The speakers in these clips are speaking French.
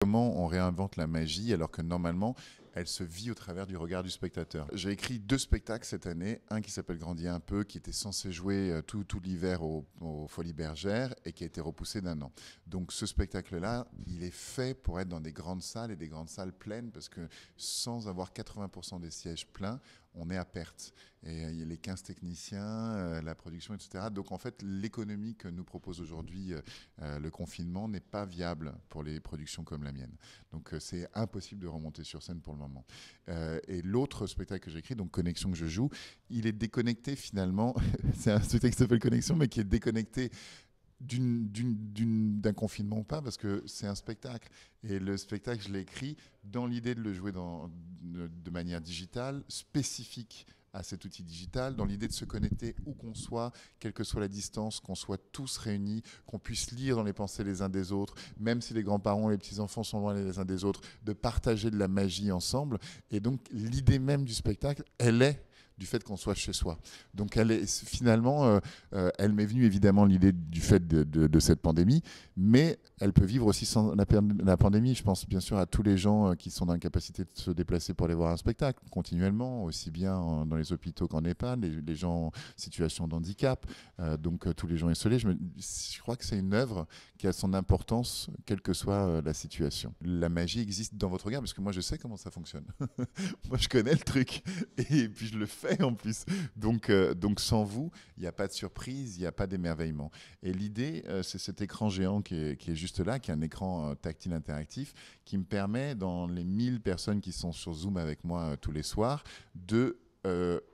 Comment on réinvente la magie alors que normalement elle se vit au travers du regard du spectateur. J'ai écrit 2 spectacles cette année, un qui s'appelle Grandir un peu, qui était censé jouer tout l'hiver aux Folies Bergères et qui a été repoussé d'1 an. Donc ce spectacle-là, il est fait pour être dans des grandes salles et des grandes salles pleines parce que sans avoir 80% des sièges pleins, on est à perte. Et il y a les 15 techniciens, la production, etc. Donc en fait, l'économie que nous propose aujourd'hui le confinement n'est pas viable pour les productions comme la mienne. Donc c'est impossible de remonter sur scène pour le moment. Et l'autre spectacle que j'écris, donc Connexion que je joue, il est déconnecté finalement. C'est un spectacle qui s'appelle Connexion, mais qui est déconnecté d'un confinement ou pas, parce que c'est un spectacle. Et le spectacle, je l'ai écrit dans l'idée de le jouer de manière digitale, spécifique à cet outil digital, dans l'idée de se connecter où qu'on soit, quelle que soit la distance, qu'on soit tous réunis, qu'on puisse lire dans les pensées les uns des autres, même si les grands-parents et les petits-enfants sont loin les uns des autres, de partager de la magie ensemble. Et donc, l'idée même du spectacle, elle est du fait qu'on soit chez soi. Donc elle est finalement, elle m'est venue évidemment l'idée du fait de cette pandémie, mais elle peut vivre aussi sans la pandémie. Je pense bien sûr à tous les gens qui sont dans l'incapacité de se déplacer pour aller voir un spectacle continuellement, aussi bien dans les hôpitaux qu'en EHPAD, les gens en situation de handicap, donc tous les gens isolés. Je crois que c'est une œuvre qui a son importance, quelle que soit la situation. La magie existe dans votre regard, parce que moi je sais comment ça fonctionne. Moi je connais le truc, et puis je le fais en plus. Donc sans vous, il n'y a pas de surprise, il n'y a pas d'émerveillement. Et l'idée, c'est cet écran géant qui est juste là, qui est un écran tactile interactif, qui me permet, dans les 1000 personnes qui sont sur Zoom avec moi tous les soirs, de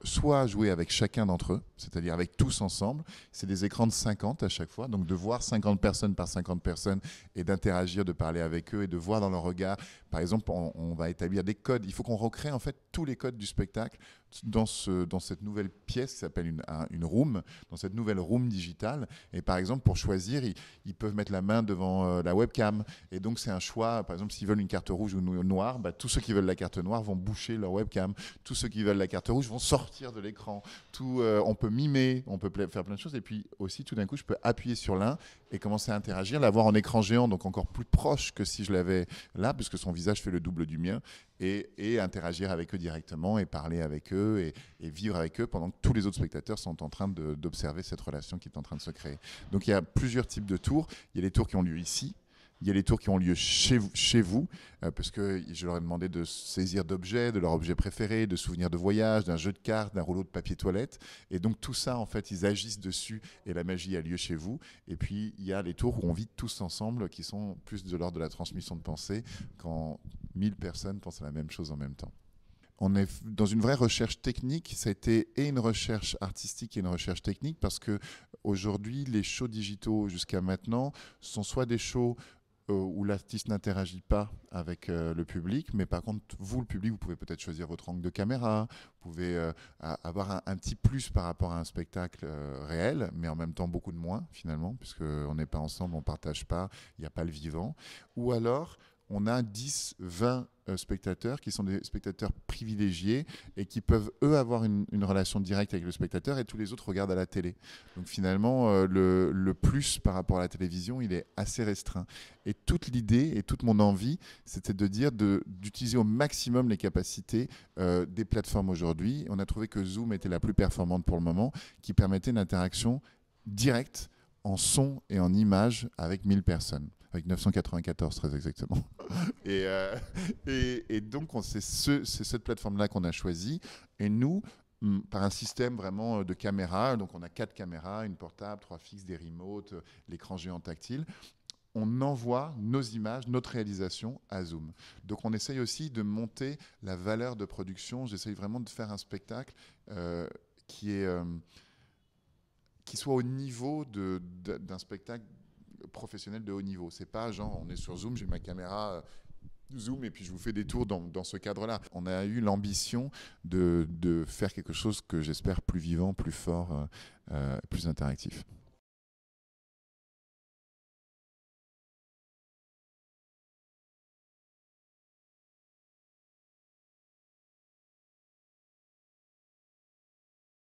soit jouer avec chacun d'entre eux, c'est-à-dire avec tous ensemble. C'est des écrans de 50 à chaque fois, donc de voir 50 personnes par 50 personnes et d'interagir, de parler avec eux et de voir dans leur regard. Par exemple, on va établir des codes. Il faut qu'on recrée en fait tous les codes du spectacle dans cette nouvelle pièce qui s'appelle une room, dans cette nouvelle room digitale. Et par exemple, pour choisir, ils peuvent mettre la main devant la webcam. Et donc, c'est un choix. Par exemple, s'ils veulent une carte rouge ou noire, bah, tous ceux qui veulent la carte noire vont boucher leur webcam. Tous ceux qui veulent la carte rouge vont sortir de l'écran. On peut mimer, on peut faire plein de choses. Et puis aussi, tout d'un coup, je peux appuyer sur l'un et commencer à interagir, l'avoir en écran géant, donc encore plus proche que si je l'avais là, puisque son visage fait le double du mien, et interagir avec eux directement et parler avec eux et vivre avec eux pendant que tous les autres spectateurs sont en train d'observer cette relation qui est en train de se créer. Donc il y a plusieurs types de tours. Il y a les tours qui ont lieu ici. Il y a les tours qui ont lieu chez vous, parce que je leur ai demandé de saisir d'objets, de leurs objets préférés, de souvenirs de voyage, d'un jeu de cartes, d'un rouleau de papier toilette. Et donc tout ça, en fait, ils agissent dessus et la magie a lieu chez vous. Et puis il y a les tours où on vit tous ensemble, qui sont plus de l'ordre de la transmission de pensée, quand 1000 personnes pensent à la même chose en même temps. On est dans une vraie recherche technique. Ça a été et une recherche artistique et une recherche technique, parce que aujourd'hui, les shows digitaux jusqu'à maintenant sont soit des shows où l'artiste n'interagit pas avec le public, mais par contre, vous, le public, vous pouvez peut-être choisir votre angle de caméra, vous pouvez avoir un petit plus par rapport à un spectacle réel, mais en même temps beaucoup de moins, finalement, puisqu'on n'est pas ensemble, on ne partage pas, il n'y a pas le vivant. Ou alors, on a 10, 20 spectateurs qui sont des spectateurs privilégiés et qui peuvent, eux, avoir une relation directe avec le spectateur, et tous les autres regardent à la télé. Donc finalement, le plus par rapport à la télévision, il est assez restreint. Et toute l'idée et toute mon envie, c'était de dire d'utiliser au maximum les capacités des plateformes aujourd'hui. On a trouvé que Zoom était la plus performante pour le moment, qui permettait une interaction directe en son et en image avec 1000 personnes, avec 994 très exactement. Et donc c'est cette plateforme-là qu'on a choisie. Et nous, par un système vraiment de caméras, donc on a 4 caméras, une portable, 3 fixes, des remotes, l'écran géant tactile, on envoie nos images, notre réalisation à Zoom. Donc on essaye aussi de monter la valeur de production. J'essaye vraiment de faire un spectacle qui soit au niveau d'un spectacle professionnel de haut niveau. C'est pas genre on est sur Zoom, j'ai ma caméra Zoom et puis je vous fais des tours dans ce cadre-là. On a eu l'ambition de faire quelque chose que j'espère plus vivant, plus fort, plus interactif.